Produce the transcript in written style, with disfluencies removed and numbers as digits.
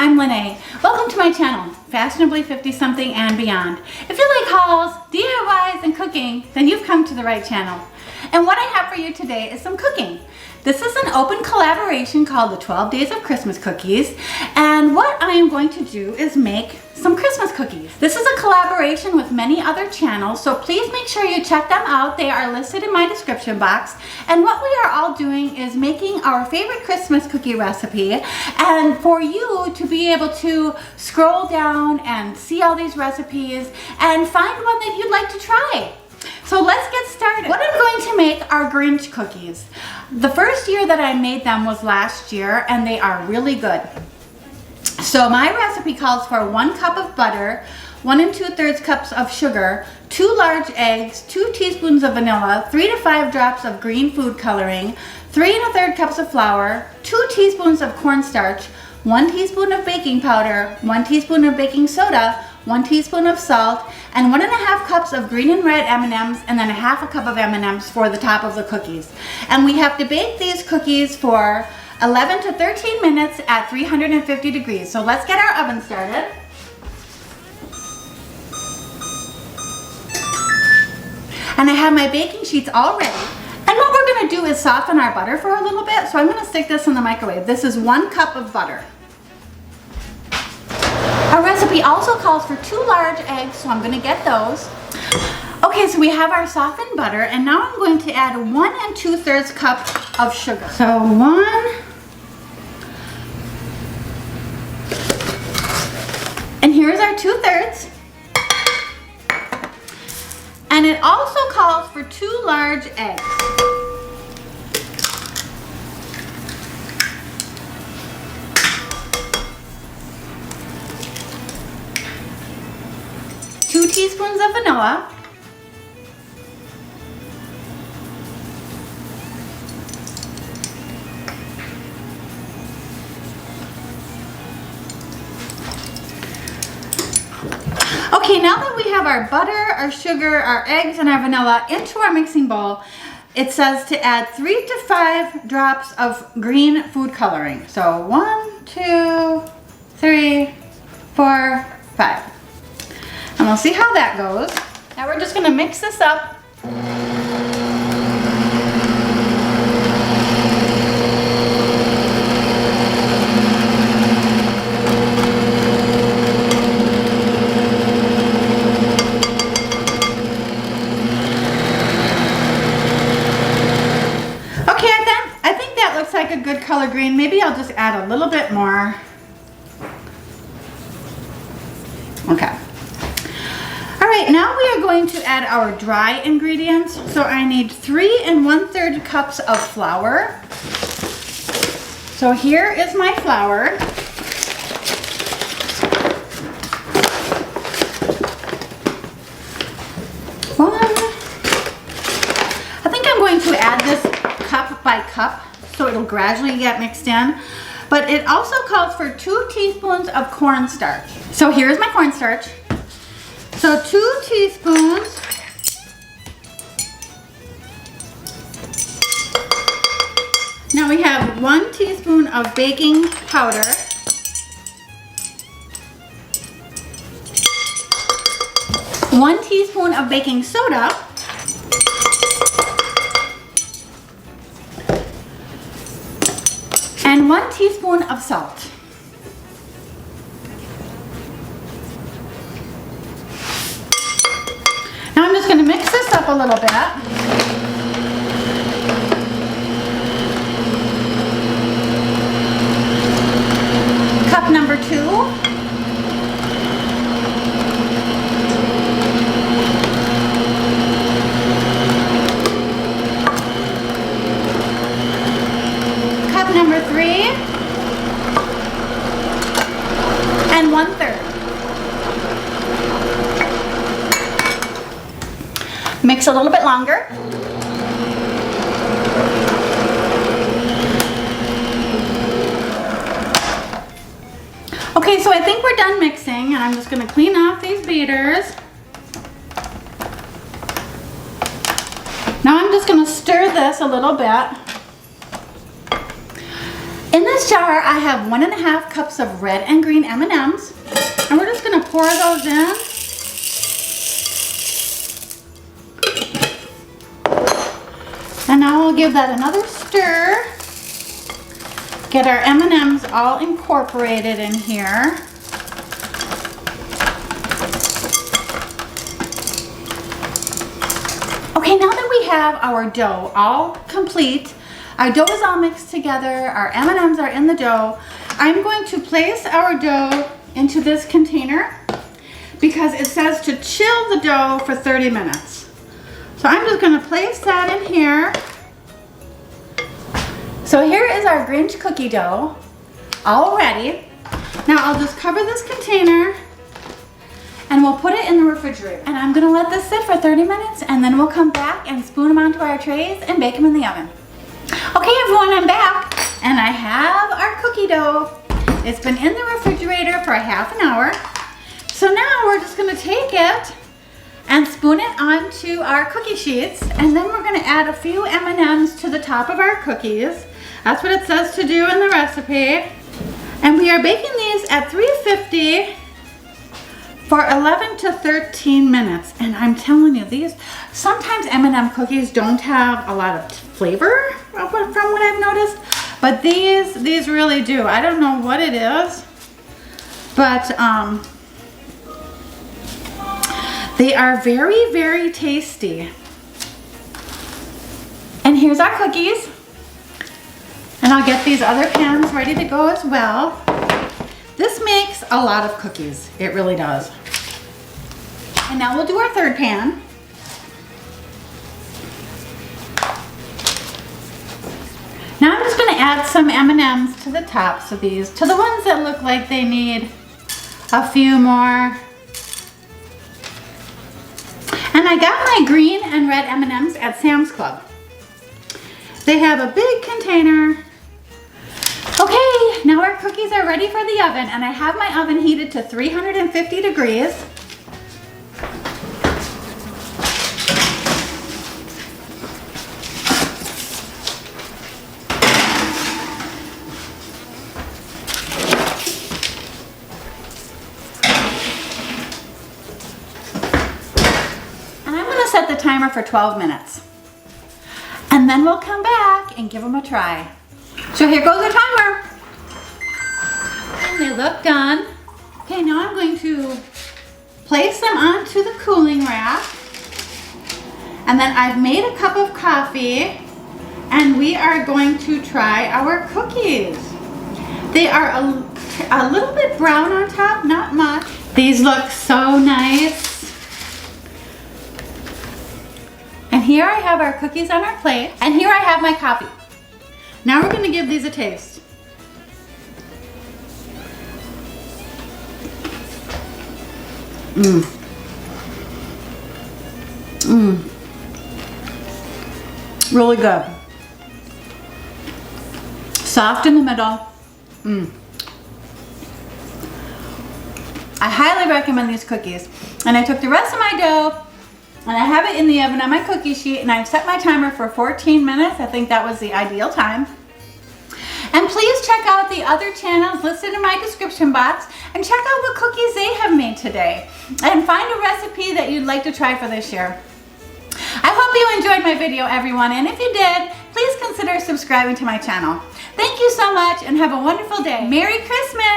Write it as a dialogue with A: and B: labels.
A: I'm Lene. Welcome to my channel, Fashionably 50-something and beyond. If you like hauls, DIYs, and cooking, then you've come to the right channel. And what I have for you today is some cooking. This is an open collaboration called the 12 Days of Christmas Cookies. And what I am going to do is make some Christmas cookies. This is a collaboration with many other channels, so please make sure you check them out. They are listed in my description box. And what we are all doing is making our favorite Christmas cookie recipe, and for you to be able to scroll down and see all these recipes and find one that you'd like to try. So let's get started. What I'm going to make are Grinch cookies. The first year that I made them was last year, and they are really good. So my recipe calls for 1 cup of butter, 1 2/3 cups of sugar, 2 large eggs, 2 teaspoons of vanilla, 3 to 5 drops of green food coloring, 3 1/3 cups of flour, 2 teaspoons of cornstarch, 1 teaspoon of baking powder, 1 teaspoon of baking soda, 1 teaspoon of salt, and 1 1/2 cups of green and red M&Ms, and then 1/2 cup of M&Ms for the top of the cookies. And we have to bake these cookies for 11 to 13 minutes at 350 degrees. So let's get our oven started. And I have my baking sheets all ready. And what we're gonna do is soften our butter for a little bit. So I'm gonna stick this in the microwave. This is 1 cup of butter. Our recipe also calls for 2 large eggs, so I'm gonna get those. Okay, so we have our softened butter, and now I'm going to add 1 2/3 cup of sugar. So 1, and here's our 2/3. And it also calls for 2 large eggs. Two teaspoons of vanilla. Okay, now that we have our butter, our sugar, our eggs, and our vanilla into our mixing bowl, it says to add 3 to 5 drops of green food coloring. So 1, 2, 3, 4, 5. And we'll see how that goes. Now we're just gonna mix this up. Like a good color green. Maybe I'll just add a little bit more. Okay. All right, now we are going to add our dry ingredients. So I need 3 1/3 cups of flour. So here is my flour. I think I'm going to add this cup by cup, so it'll gradually get mixed in. But it also calls for 2 teaspoons of cornstarch. So here's my cornstarch. So 2 teaspoons. Now we have 1 teaspoon of baking powder. One teaspoon of baking soda. And 1 teaspoon of salt. Now I'm just going to mix this up a little bit. Cup number 2. Number 3, and 1/3. Mix a little bit longer. Okay, so I think we're done mixing, and I'm just going to clean off these beaters. Now I'm just going to stir this a little bit. In this jar, I have 1.5 cups of red and green M&Ms, and we're just gonna pour those in. And now we'll give that another stir. Get our M&Ms all incorporated in here. Okay, now that we have our dough all complete, our dough is all mixed together, our M&Ms are in the dough, I'm going to place our dough into this container because it says to chill the dough for 30 minutes. So I'm just going to place that in here. So here is our Grinch cookie dough, all ready. Now I'll just cover this container and we'll put it in the refrigerator. And I'm gonna let this sit for 30 minutes and then we'll come back and spoon them onto our trays and bake them in the oven. Okay everyone, I'm back and I have our cookie dough. It's been in the refrigerator for a half an hour. So now we're just gonna take it and spoon it onto our cookie sheets, and then we're gonna add a few M&Ms to the top of our cookies. That's what it says to do in the recipe. And we are baking these at 350 for 11 to 13 minutes. And I'm telling you, these, sometimes M&M cookies don't have a lot of flavor from what I've noticed, but these really do. I don't know what it is, but they are very, very tasty. And here's our cookies. And I'll get these other pans ready to go as well. This makes a lot of cookies. It really does. And now we'll do our third pan. Now I'm just going to add some M&Ms to the tops of these, to the ones that look like they need a few more. And I got my green and red M&Ms at Sam's Club. They have a big container. Okay, now our cookies are ready for the oven, and I have my oven heated to 350 degrees. And I'm going to set the timer for 12 minutes. And then we'll come back and give them a try. So here goes the timer. And they look done. Okay, now I'm going to place them onto the cooling rack. And then I've made a cup of coffee and we are going to try our cookies. They are a little bit brown on top, not much. These look so nice. And here I have our cookies on our plate, and here I have my coffee. Now we're going to give these a taste. Really good. Soft in the middle. I highly recommend these cookies. And I took the rest of my dough and I have it in the oven on my cookie sheet, and I've set my timer for 14 minutes. I think that was the ideal time. And please check out the other channels listed in my description box and check out what cookies they have made today. And find a recipe that you'd like to try for this year. I hope you enjoyed my video, everyone, and if you did, please consider subscribing to my channel. Thank you so much and have a wonderful day. Merry Christmas!